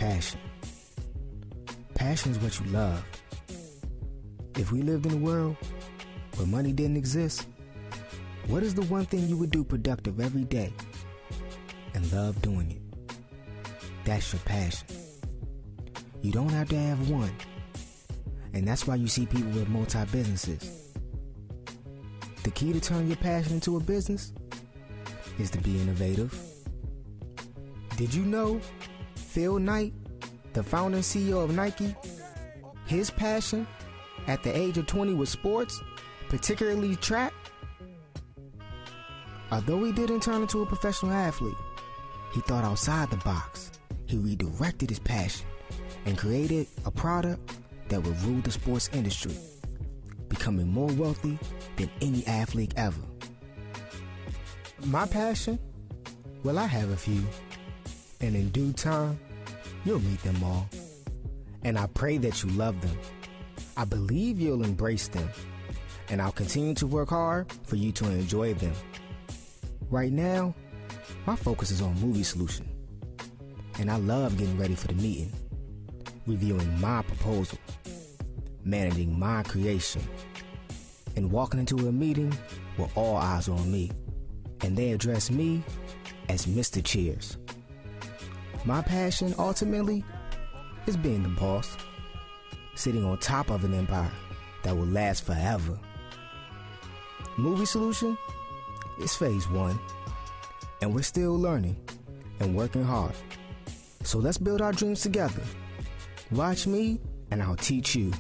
passion. Passion is what you love. If we lived in a world where money didn't exist, what is the one thing you would do productive every day and love doing it? That's your passion. You don't have to have one. And that's why you see people with multi-businesses. The key to turn your passion into a business is to be innovative. Did you know Phil Knight, the founder and CEO of Nike, his passion at the age of 20 was sports, particularly track? Although he didn't turn into a professional athlete, he thought outside the box. He redirected his passion and created a product that would rule the sports industry, becoming more wealthy than any athlete ever. My passion? Well, I have a few, and in due time, you'll meet them all. And I pray that you love them. I believe you'll embrace them, and I'll continue to work hard for you to enjoy them. Right now, my focus is on Movie Solution, and I love getting ready for the meeting, reviewing my proposal, managing my creation, and walking into a meeting with all eyes on me, and they address me as Mr. Cheers. My passion, ultimately, is being the boss, sitting on top of an empire that will last forever. Movie Solution is phase 1, and we're still learning and working hard. So let's build our dreams together. Watch me, and I'll teach you.